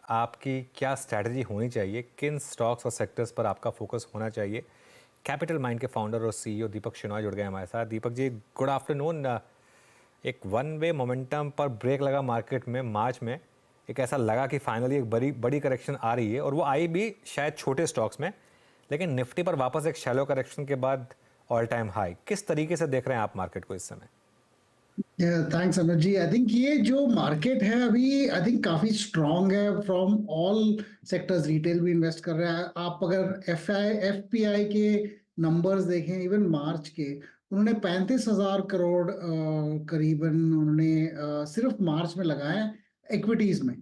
आपकी क्या स्ट्रैटेजी होनी चाहिए, किन स्टॉक्स और सेक्टर्स पर आपका फोकस होना चाहिए? कैपिटल माइंड के फाउंडर और सीईओ दीपक शिनॉय जुड़ गए हमारे साथ। Deepak ji, good afternoon. एक वन वे मोमेंटम पर ब्रेक लगा मार्केट में मार्च में। एक ऐसा लगा कि फाइनली एक बड़ी बड़ी करेक्शन आ रही है, और वो आई भी शायद छोटे स्टॉक्स में, लेकिन निफ्टी पर वापस एक शैलो करेक्शन के बाद ऑल टाइम हाई। किस तरीके से देख रहे हैं आप मार्केट को इस समय? थैंक्स अनुज जी। आई थिंक ये जो मार्केट है अभी, आई थिंक काफी स्ट्रांग है फ्रॉम ऑल सेक्टर्स। रिटेल भी इन्वेस्ट कर रहा है। आप अगर एफ पी आई के नंबर्स देखें, इवन मार्च के, उन्होंने 35,000 करोड़ करीबन उन्होंने सिर्फ मार्च में लगाए इक्विटीज में।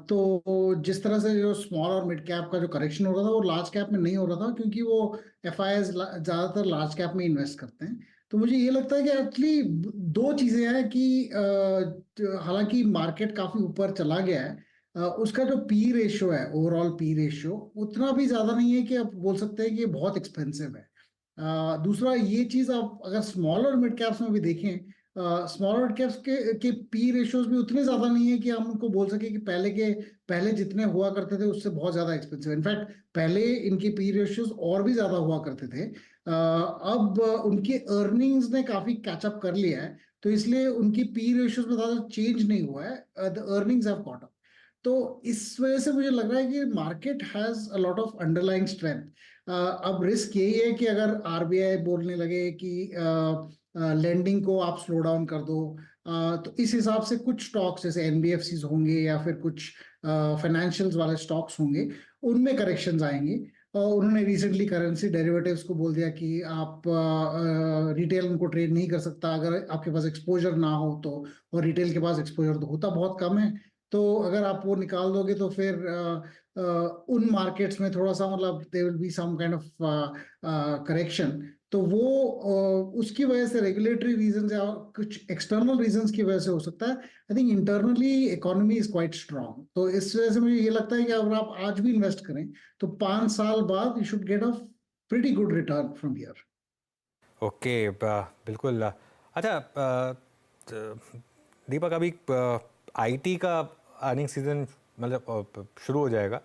तो जिस तरह से जो स्मॉल और मिड कैप का जो करेक्शन हो रहा था वो लार्ज कैप में नहीं हो रहा था, क्योंकि वो एफ आई ज्यादातर लार्ज कैप में इन्वेस्ट करते हैं। तो मुझे ये लगता है कि एक्चुअली दो चीजें हैं कि हालांकि मार्केट काफी ऊपर चला गया है, उसका जो पी रेशियो है, ओवरऑल पी रेशियो उतना भी ज्यादा नहीं है कि आप बोल सकते हैं कि ये बहुत एक्सपेंसिव है। दूसरा ये चीज आप अगर स्मॉल और मिड कैप्स में भी देखें, स्मॉल और कैप्स के पी रेशियोज भी उतने ज्यादा नहीं है कि हम उनको बोल सके कि पहले जितने हुआ करते थे उससे बहुत ज्यादा एक्सपेंसिव। इनफैक्ट पहले इनके पी रेशियोज और भी ज्यादा हुआ करते थे। अब उनके अर्निंग्स ने काफी कैचअप कर लिया है, तो इसलिए उनकी पी रेशियोज में ज्यादा चेंज नहीं हुआ है। The earnings have caught up. तो इस वजह से मुझे लग रहा है कि market has a lot of underlying strength. अब रिस्क यही है कि अगर आरबीआई बोलने लगे कि लेंडिंग को आप स्लो डाउन कर दो, तो इस हिसाब से कुछ स्टॉक्स जैसे एनबीएफसी होंगे या फिर कुछ फाइनेंशियल्स वाले स्टॉक्स होंगे, उनमें करेक्शंस आएंगे। उन्होंने रिसेंटली करेंसी डेरिवेटिव्स को बोल दिया कि आप रिटेल उनको ट्रेड नहीं कर सकता अगर आपके पास एक्सपोजर ना हो तो। और रिटेल के पास एक्सपोजर तो होता बहुत कम है। तो अगर आप वो निकाल दोगे तो फिर उन मार्केट्स में थोड़ा सा मतलब they will be some kind of correction. तो वो उसकी वजह से रेगुलेटरी रीजंस या कुछ एक्सटर्नल रीजंस की वजह से हो सकता है। I think internally economy is quite strong, तो इस वजह से मुझे ये लगता है कि अगर आप आज भी इन्वेस्ट करें तो 5 साल बाद you should get a pretty good return from here. Okay, बिल्कुल। अच्छा, दीपक, अभी आईटी का अर्निंग सीजन मतलब शुरू हो जाएगा।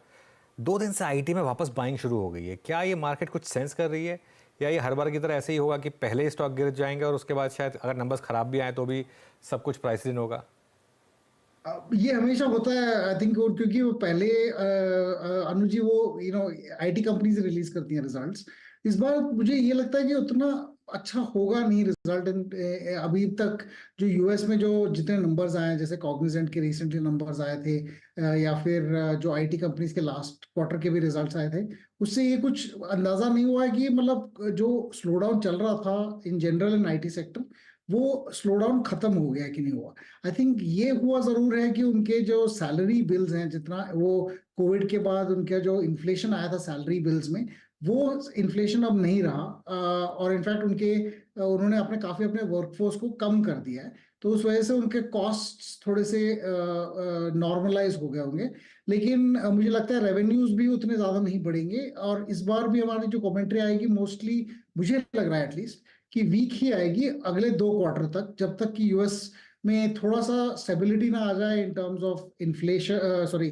2 दिन से आईटी में वापस बाइंग शुरू हो गई है। क्या ये मार्केट कुछ सेंस कर रही है, या ये हर बार की तरह ऐसे ही होगा कि पहले ही स्टॉक गिर जाएंगे और उसके बाद शायद अगर नंबर्स खराब भी आए तो भी सब कुछ प्राइस इन होगा? ये हमेशा होता है आई थिंक, क्योंकि वो पहले अनुजी वो आईटी कंपनीज रिलीज करती हैं रिजल्ट्स। इस बार मुझे ये लगता है कि उतना अच्छा होगा नहीं रिजल्ट अभी तक। जो यूएस में जो जितने नंबर्स आए हैं, जैसे कॉग्निजेंट के रिसेंटली नंबर्स आए थे, या फिर जो आईटी कंपनीज के लास्ट क्वार्टर के भी रिजल्ट्स आए थे, उससे ये कुछ अंदाजा नहीं हुआ है कि मतलब जो स्लो डाउन चल रहा था in general in IT sector, वो स्लो डाउन खत्म हो गया कि नहीं हुआ। आई थिंक ये हुआ जरूर है कि उनके जो सैलरी बिल्स हैं, जितना वो कोविड के बाद उनका जो इन्फ्लेशन आया था सैलरी बिल्स में, वो इन्फ्लेशन अब नहीं रहा। और इनफैक्ट उन्होंने काफी अपने वर्कफोर्स को कम कर दिया है। तो उस वजह से उनके कॉस्ट्स थोड़े से नॉर्मलाइज हो गए होंगे। लेकिन मुझे लगता है रेवेन्यूज भी उतने ज्यादा नहीं बढ़ेंगे, और इस बार भी हमारी जो कमेंट्री आएगी मोस्टली, मुझे लग रहा है एटलीस्ट, कि वीक ही आएगी अगले 2 क्वार्टर तक, जब तक कि यूएस में थोड़ा सा स्टेबिलिटी ना आ जाए in terms of inflation, sorry,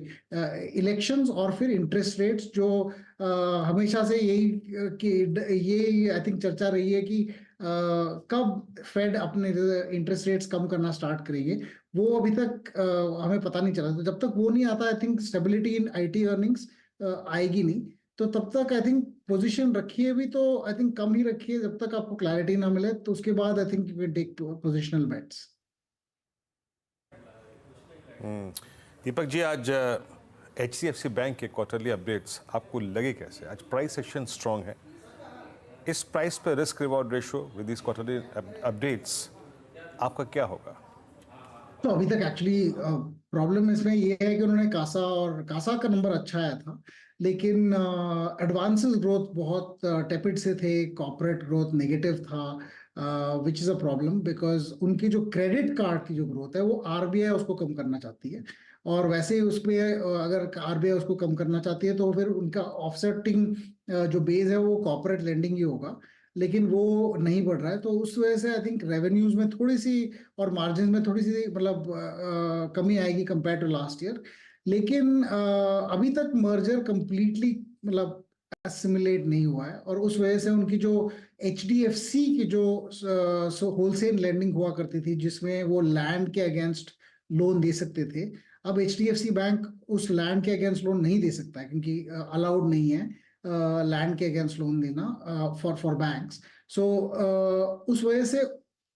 elections और फिर इंटरेस्ट रेट्स, जो हमेशा से यही कि ये आई थिंक चर्चा रही है कि कब फेड अपने इंटरेस्ट रेट्स कम करना स्टार्ट करेंगे। वो अभी तक हमें पता नहीं चला। तो जब तक वो नहीं आता, I think stability in IT earnings आएगी नहीं। तो तब तक आई थिंक पोजीशन रखिए भी तो आई थिंक कम ही रखिए, जब तक आपको क्लैरिटी ना मिले। तो उसके बाद I think you can take positional bets. Deepak ji, आज एचडीएफसी बैंक के क्वार्टरली अपडेट्स आपको लगे कैसे? आज प्राइस सेक्शन स्ट्रांग है। इस प्राइस पे risk reward ratio with this quarterly updates आपका क्या होगा? तो अभी तक एक्चुअली प्रॉब्लम इसमें ये है कि उन्होंने कासा का नंबर अच्छा आया था, लेकिन एडवांसेस ग्रोथ बहुत टेपिड से थे। कॉर्पोरेट ग्रोथ नेगेटिव था, which is a problem, because उनकी जो क्रेडिट कार्ड की जो ग्रोथ है वो आरबीआई उसको कम करना चाहती है। और वैसे ही उस पे अगर आरबीआई उसको कम करना चाहती है तो फिर उनका ऑफसेटिंग जो बेस है वो कॉर्पोरेट लेंडिंग ही होगा। लेकिन वो नहीं बढ़ रहा है, तो उस वजह से आई थिंक रेवेन्यूज में थोड़ी सी और मार्जिन में थोड़ी सी मतलब कमी आएगी कंपेयर टू लास्ट ईयर। लेकिन अभी तक मर्जर कंप्लीटली मतलब असिमिलेट नहीं हुआ है, और उस वजह से उनकी जो HDFC की जो होलसेल लेंडिंग हुआ करती थी जिसमें वो लैंड के अगेंस्ट लोन दे सकते थे, अब HDFC बैंक उस लैंड के अगेंस्ट लोन नहीं दे सकता है, क्योंकि अलाउड नहीं है लैंड के अगेंस्ट लोन देना फॉर बैंक्स। सो उस वजह से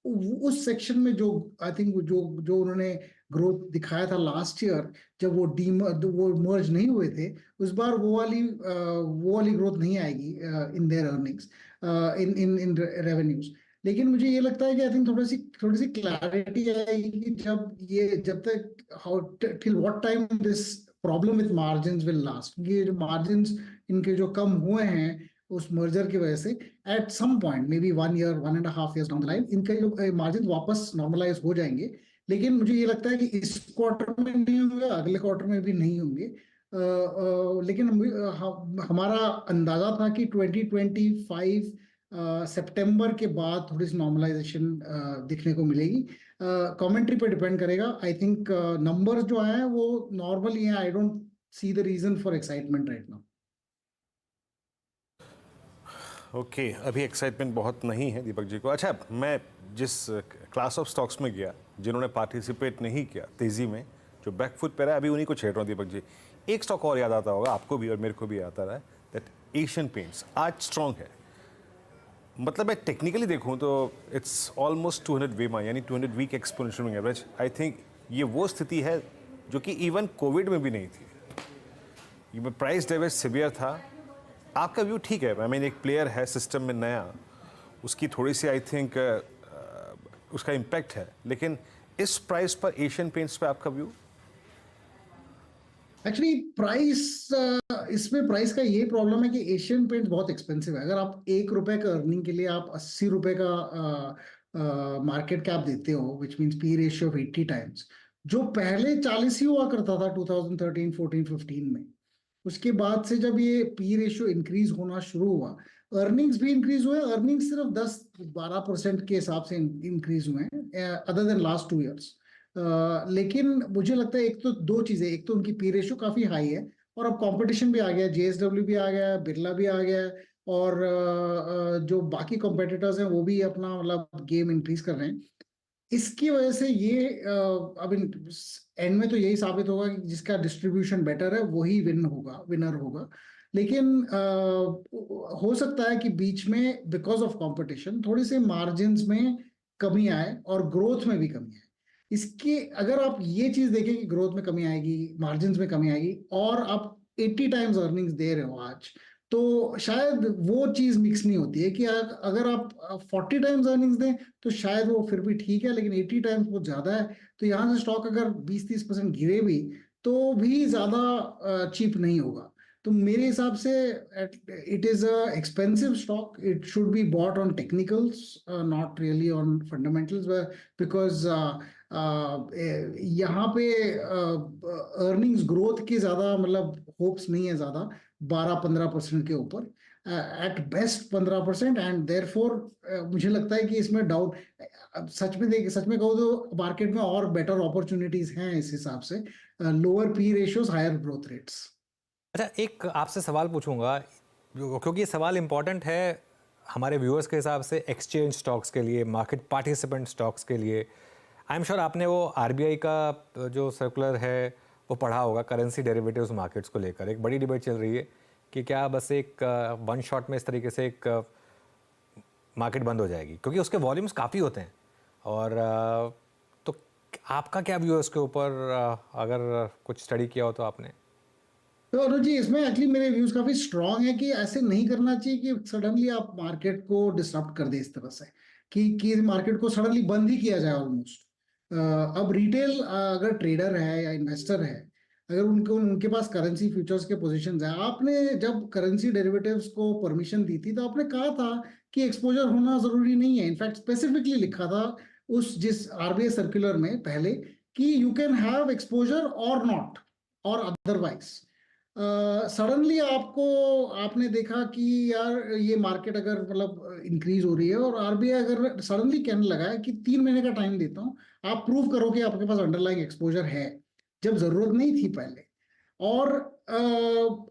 उस सेक्शन में जो आई थिंक जो जो उन्होंने ग्रोथ दिखाया था लास्ट ईयर, जब वो मर्ज नहीं हुए थे, उस बार वो वाली ग्रोथ नहीं आएगी in their earnings, in revenues. लेकिन मुझे ये लगता है कि आई थिंक थोड़ी सी क्लैरिटी आएगी जब तक how till what time this problem with margins will last. ये जो मार्जिन्स इनके जो कम हुए हैं उस मर्जर की वजह से, at some point may be 1 year 1.5 years down the line इनके जो मार्जिन वापस नॉर्मलाइज हो जाएंगे। लेकिन मुझे ये लगता है कि इस क्वार्टर में नहीं होंगे, अगले क्वार्टर में भी नहीं होंगे। लेकिन हमारा अंदाजा था कि 2025 सितंबर के बाद थोड़ी सी नॉर्मलाइजेशन दिखने को मिलेगी। कमेंट्री पे डिपेंड करेगा। आई थिंक नंबर्स जो आए हैं वो नॉर्मल ही हैं। I don't see the reason for excitement right now. Okay अभी एक्साइटमेंट बहुत नहीं है दीपक जी को। अच्छा, मैं जिस क्लास ऑफ स्टॉक्स में गया जिन्होंने पार्टिसिपेट नहीं किया तेज़ी में, जो बैकफुट पे रहा है, अभी उन्हीं को छेड़ रहा हूँ दीपक जी। एक स्टॉक और याद आता होगा आपको भी और मेरे को भी आता रहा है, दैट एशियन पेंट्स आज स्ट्रॉन्ग है। मतलब मैं टेक्निकली देखूं तो इट्स ऑलमोस्ट 200 वे यानी 200 week exponential moving average. I think ये वो स्थिति है जो कि इवन कोविड में भी नहीं थी। ये प्राइस लेवल सिवियर था। आपका व्यू ठीक है, आई मीन एक प्लेयर है सिस्टम में नया, उसकी थोड़ी सी आई थिंक उसका इम्पैक्ट है, लेकिन इस प्राइस पर एशियन पेंट्स पे आपका व्यू? एक्चुअली इसमें प्राइस का ये प्रॉब्लम है कि एशियन पेंट्स बहुत एक्सपेंसिव है। अगर आप ₹1 का अर्निंग के लिए आप ₹80 का मार्केट कैप देते हो, which means P ratio of 80 times, जो पहले 40 ही हुआ करता था 2013 14 15 में। उसके बाद से जब ये पी रेशियो इंक्रीज होना शुरू हुआ, अर्निंग्स भी इंक्रीज हुए। अर्निंग्स सिर्फ 10-12% के हिसाब से इंक्रीज हुए हैं अदर देन लास्ट 2 years। लेकिन मुझे लगता है एक तो दो चीजें, एक तो उनकी पी रेशियो काफी हाई है, और अब कंपटीशन भी आ गया, JSW भी आ गया, बिरला भी आ गया, और जो बाकी कॉम्पिटिटर्स हैं वो भी अपना मतलब गेम इंक्रीज कर रहे हैं। इसकी वजह से ये अब एंड में तो यही साबित होगा कि जिसका डिस्ट्रीब्यूशन बेटर है वही विनर होगा। लेकिन हो सकता है कि बीच में बिकॉज ऑफ कंपटीशन थोड़ी से मार्जिन्स में कमी आए और ग्रोथ में भी कमी आए। इसके अगर आप ये चीज देखें कि ग्रोथ में कमी आएगी, मार्जिन्स में कमी आएगी, और आप 80 टाइम्स अर्निंग्स दे रहे हो आज, तो शायद वो चीज मिक्स नहीं होती है कि अगर आप 40 टाइम्स अर्निंग्स दें तो शायद वो फिर भी ठीक है, लेकिन 80 टाइम्स बहुत ज्यादा है। तो यहाँ से स्टॉक अगर 20-30% गिरे भी तो भी ज्यादा चीप नहीं होगा। तो मेरे हिसाब से it is a expensive stock. It should be bought on technicals, not really on fundamentals, because यहाँ पे अर्निंग्स ग्रोथ की ज्यादा मतलब होप्स नहीं है, ज्यादा 12-15% के ऊपर, एट बेस्ट 15%। एंड देयरफॉर मुझे लगता है कि इसमें डाउट, सच में कहूँ तो मार्केट में और बेटर अपॉर्चुनिटीज हैं इस हिसाब से, lower P ratios, higher growth rates. अच्छा, एक आपसे सवाल पूछूंगा क्योंकि ये सवाल इंपॉर्टेंट है हमारे व्यूअर्स के हिसाब से, एक्सचेंज स्टॉक्स के लिए, मार्केट पार्टिसिपेंट स्टॉक्स के लिए। आई एम श्योर आपने वो RBI का जो सर्कुलर है वो पढ़ा होगा करेंसी डेरिवेटिव्स मार्केट्स को लेकर। एक बड़ी डिबेट चल रही है कि क्या बस एक वन शॉट में इस तरीके से एक मार्केट बंद हो जाएगी, क्योंकि उसके वॉल्यूम्स काफ़ी होते हैं। और तो आपका क्या व्यू है उसके ऊपर, अगर कुछ स्टडी किया हो तो आपने? तो अनुज जी, इसमें एक्चुअली मेरे व्यूज काफी स्ट्रांग है कि ऐसे नहीं करना चाहिए कि सडनली आप मार्केट को डिसरप्ट कर दे इस तरह से, कि मार्केट को सडनली बंद ही किया जाए ऑलमोस्ट। अब रिटेल अगर ट्रेडर है या इन्वेस्टर है, अगर उनके पास करेंसी फ्यूचर्स के पोजीशंस है, आपने जब करेंसी डेरिवेटिव्स को परमिशन दी थी तो आपने कहा था कि एक्सपोजर होना जरूरी नहीं है। इनफैक्ट स्पेसिफिकली लिखा था जिस RBI सर्कुलर में पहले, कि यू कैन हैव एक्सपोजर और नॉट, और अदरवाइज। सडनली आपने देखा कि यार ये मार्केट अगर मतलब इंक्रीज हो रही है, और RBI अगर सडनली कहने लगा है कि 3 महीने का टाइम देता हूं, आप प्रूव करो कि आपके पास अंडरलाइंग एक्सपोजर है, जब जरूरत नहीं थी पहले। और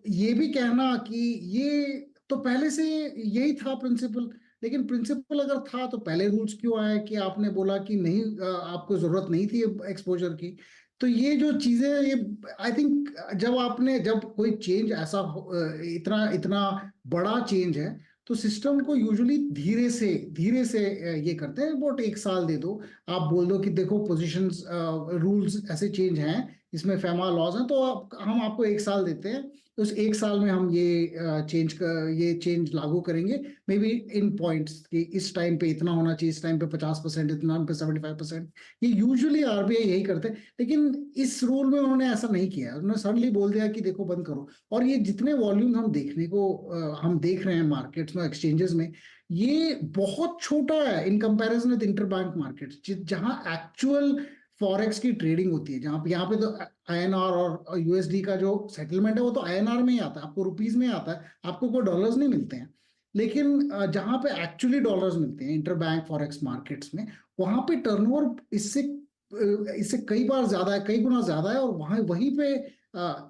ये भी कहना कि ये तो पहले से यही था प्रिंसिपल, लेकिन प्रिंसिपल अगर था तो पहले रूल्स क्यों आए कि आपने बोला कि नहीं, आपको जरूरत नहीं थी एक्सपोजर की। तो ये जो चीजें, ये आई थिंक जब कोई चेंज ऐसा इतना इतना बड़ा चेंज है, तो सिस्टम को यूजुअली धीरे से ये करते हैं। वोट एक साल दे दो, आप बोल दो कि देखो पोजीशंस रूल्स ऐसे चेंज हैं, इसमें फेमा लॉज हैं, तो हम आपको एक साल देते हैं, तो उस एक साल में हम ये चेंज लागू करेंगे, मे बी इन पॉइंट्स कि इस टाइम पे इतना होना चाहिए, इस टाइम पे 50%, इतना पे 75%। ये यूजुअली आरबीआई यही करते हैं, लेकिन इस रूल में उन्होंने ऐसा नहीं किया। उन्होंने सडनली बोल दिया कि देखो बंद करो। और ये जितने वॉल्यूम हम देख रहे हैं मार्केट्स में, एक्सचेंजेस में, ये बहुत छोटा है in comparison with interbank markets, जहां एक्चुअल फॉरेक्स की ट्रेडिंग होती है। यहाँ पे तो आईएनआर और यूएसडी का जो सेटलमेंट है वो तो आईएनआर में ही आता है, आपको रुपीज में आता है, आपको कोई डॉलर्स नहीं मिलते हैं। लेकिन जहां पे एक्चुअली डॉलर्स मिलते हैं इंटरबैंक फॉरेक्स मार्केट्स में, वहां पे टर्नओवर इससे कई बार ज्यादा है, कई गुना ज्यादा है, और वहीं पे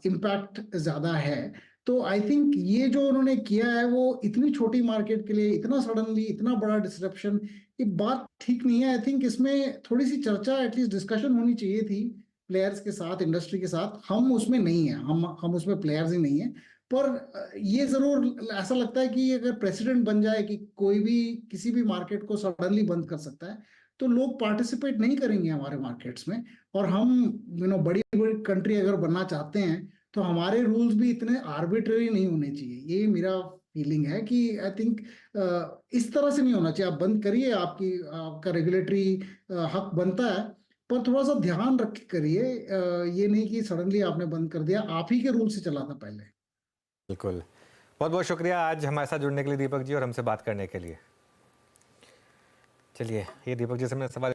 इम्पैक्ट ज्यादा है। तो आई थिंक ये जो उन्होंने किया है वो इतनी छोटी मार्केट के लिए इतना सडनली इतना बड़ा डिसरप्शन, ये बात ठीक नहीं है। आई थिंक इसमें थोड़ी सी चर्चा, एटलीस्ट डिस्कशन होनी चाहिए थी प्लेयर्स के साथ, इंडस्ट्री के साथ। हम उसमें नहीं है, हम उसमें प्लेयर्स ही नहीं है। पर ये जरूर ऐसा लगता है कि अगर प्रेसिडेंट बन जाए कि कोई भी किसी भी मार्केट को सडनली बंद कर सकता है, तो लोग पार्टिसिपेट नहीं करेंगे हमारे मार्केट्स में। और हम बड़ी बड़ी कंट्री अगर बनना चाहते हैं, तो हमारे रूल्स भी इतने आर्बिट्ररी नहीं होने चाहिए। ये मेरा फीलिंग है कि आई थिंक इस तरह से नहीं होना चाहिए। आप बंद करिए, आपका रेगुलेटरी हक बनता है, पर थोड़ा सा ध्यान रख के करिए। ये नहीं कि सडनली आपने बंद कर दिया, आप ही के रूल से चला था पहले। बिल्कुल, बहुत बहुत शुक्रिया आज हमारे साथ जुड़ने के लिए दीपक जी, और हमसे बात करने के लिए। चलिए, ये दीपक जी से मैं सवाल